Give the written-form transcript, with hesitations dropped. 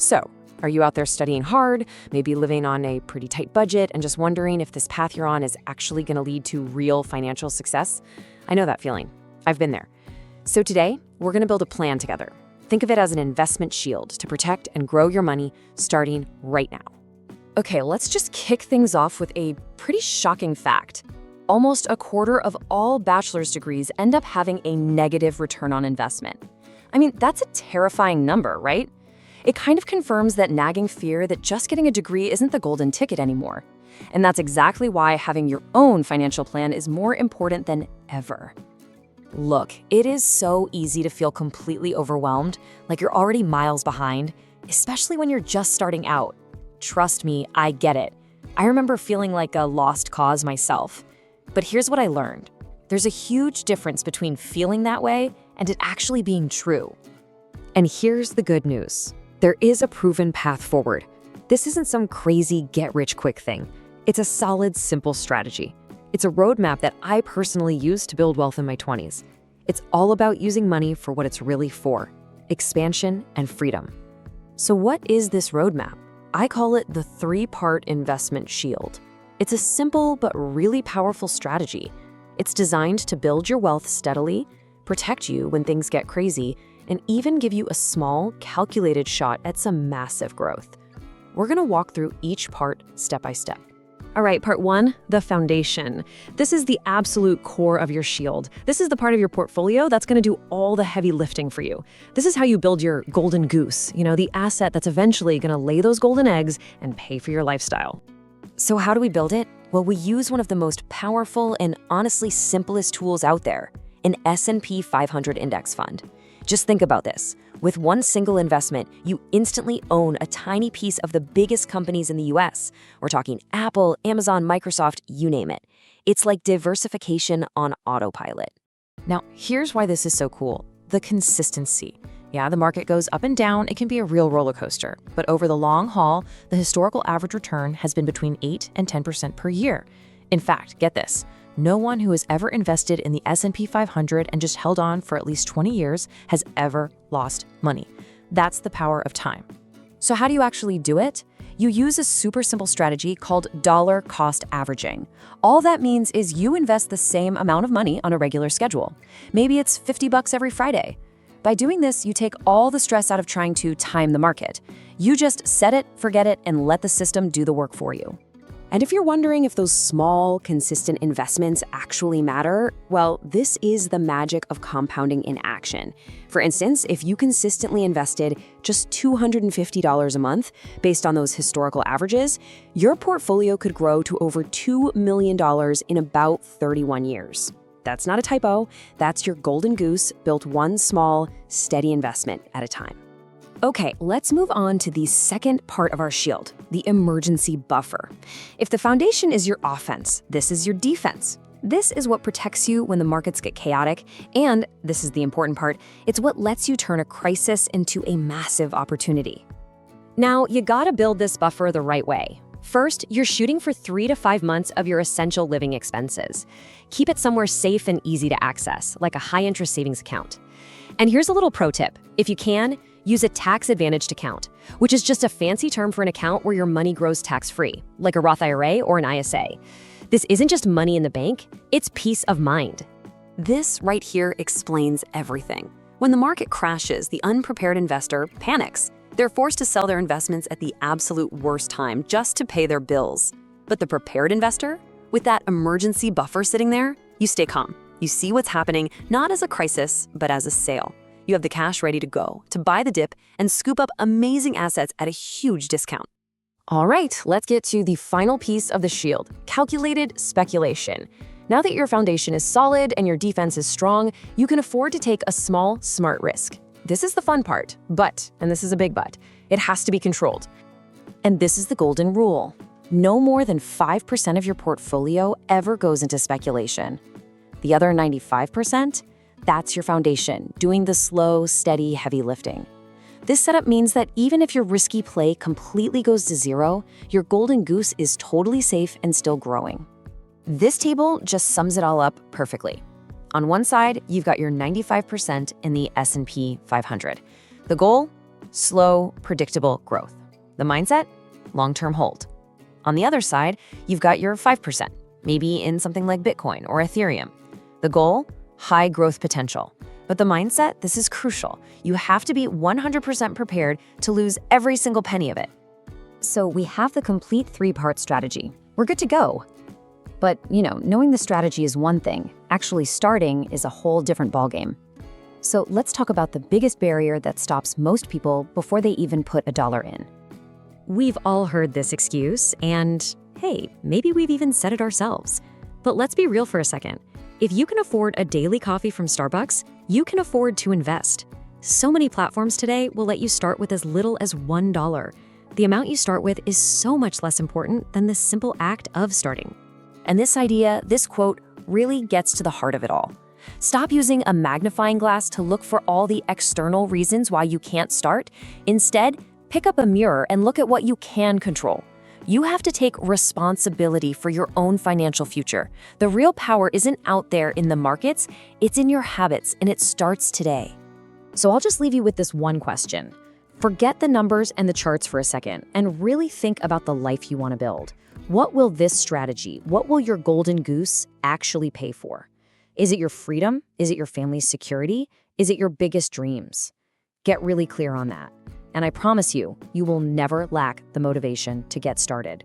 So, are you out there studying hard, maybe living on a pretty tight budget, and just wondering if this path you're on is actually going to lead to real financial success? I know that feeling. I've been there. So today, we're going to build a plan together. Think of it as an investment shield to protect and grow your money starting right now. Okay, let's just kick things off with a pretty shocking fact. Almost a quarter of all bachelor's degrees end up having a negative return on investment. I mean, that's a terrifying number, right? It kind of confirms that nagging fear that just getting a degree isn't the golden ticket anymore. And that's exactly why having your own financial plan is more important than ever. Look, it is so easy to feel completely overwhelmed, like you're already miles behind, especially when you're just starting out. Trust me, I get it. I remember feeling like a lost cause myself. But here's what I learned. There's a huge difference between feeling that way and it actually being true. And here's the good news. There is a proven path forward. This isn't some crazy get-rich-quick thing. It's a solid, simple strategy. It's a roadmap that I personally used to build wealth in my 20s. It's all about using money for what it's really for: expansion and freedom. So what is this roadmap? I call it the 3-part investment shield. It's a simple but really powerful strategy. It's designed to build your wealth steadily, protect you when things get crazy, and even give you a small, calculated shot at some massive growth. We're going to walk through each part step by step. All right, part 1, the foundation. This is the absolute core of your shield. This is the part of your portfolio that's going to do all the heavy lifting for you. This is how you build your golden goose, the asset that's eventually going to lay those golden eggs and pay for your lifestyle. So how do we build it? Well, we use one of the most powerful and honestly simplest tools out there, an S&P 500 index fund. Just think about this. With one single investment, you instantly own a tiny piece of the biggest companies in the US. We're talking Apple, Amazon, Microsoft, you name it. It's like diversification on autopilot. Now, here's why this is so cool. The consistency. Yeah, the market goes up and down. It can be a real roller coaster. But over the long haul, the historical average return has been between 8 and 10% per year. In fact, get this. No one who has ever invested in the S&P 500 and just held on for at least 20 years has ever lost money. That's the power of time. So how do you actually do it? You use a super simple strategy called dollar cost averaging. All that means is you invest the same amount of money on a regular schedule. Maybe it's $50 every Friday. By doing this, you take all the stress out of trying to time the market. You just set it, forget it, and let the system do the work for you. And if you're wondering if those small, consistent investments actually matter, well, this is the magic of compounding in action. For instance, if you consistently invested just $250 a month based on those historical averages, your portfolio could grow to over $2 million in about 31 years. That's not a typo. That's your golden goose built one small, steady investment at a time. Okay, let's move on to the second part of our shield, the emergency buffer. If the foundation is your offense, this is your defense. This is what protects you when the markets get chaotic, and this is the important part, it's what lets you turn a crisis into a massive opportunity. Now, you gotta build this buffer the right way. First, you're shooting for 3 to 5 months of your essential living expenses. Keep it somewhere safe and easy to access, like a high-interest savings account. And here's a little pro tip. If you can, use a tax-advantaged account, which is just a fancy term for an account where your money grows tax-free, like a Roth IRA or an ISA. This isn't just money in the bank, it's peace of mind. This right here explains everything. When the market crashes, the unprepared investor panics. They're forced to sell their investments at the absolute worst time just to pay their bills. But the prepared investor, with that emergency buffer sitting there, you stay calm. You see what's happening not as a crisis, but as a sale. You have the cash ready to go, to buy the dip and scoop up amazing assets at a huge discount. All right, let's get to the final piece of the shield, calculated speculation. Now that your foundation is solid and your defense is strong, you can afford to take a small, smart risk. This is the fun part, but, and this is a big but, it has to be controlled. And this is the golden rule. No more than 5% of your portfolio ever goes into speculation. The other 95%? That's your foundation, doing the slow, steady, heavy lifting. This setup means that even if your risky play completely goes to zero, your golden goose is totally safe and still growing. This table just sums it all up perfectly. On one side, you've got your 95% in the S&P 500. The goal? slow, predictable growth. The mindset? Long-term hold. On the other side, you've got your 5%, maybe in something like Bitcoin or Ethereum. The goal? High growth potential. But the mindset? This is crucial. You have to be 100% prepared to lose every single penny of it. So we have the complete 3-part strategy. We're good to go. But, knowing the strategy is one thing. Actually starting is a whole different ballgame. So let's talk about the biggest barrier that stops most people before they even put a dollar in. We've all heard this excuse, and hey, maybe we've even said it ourselves. But let's be real for a second. If you can afford a daily coffee from Starbucks, you can afford to invest. So many platforms today will let you start with as little as $1. The amount you start with is so much less important than the simple act of starting. And this idea, this quote, really gets to the heart of it all. Stop using a magnifying glass to look for all the external reasons why you can't start. Instead, pick up a mirror and look at what you can control. You have to take responsibility for your own financial future. The real power isn't out there in the markets, it's in your habits, and it starts today. So I'll just leave you with this one question. Forget the numbers and the charts for a second and really think about the life you want to build. What will this strategy, what will your golden goose actually pay for? Is it your freedom? Is it your family's security? Is it your biggest dreams? Get really clear on that. And I promise you, you will never lack the motivation to get started.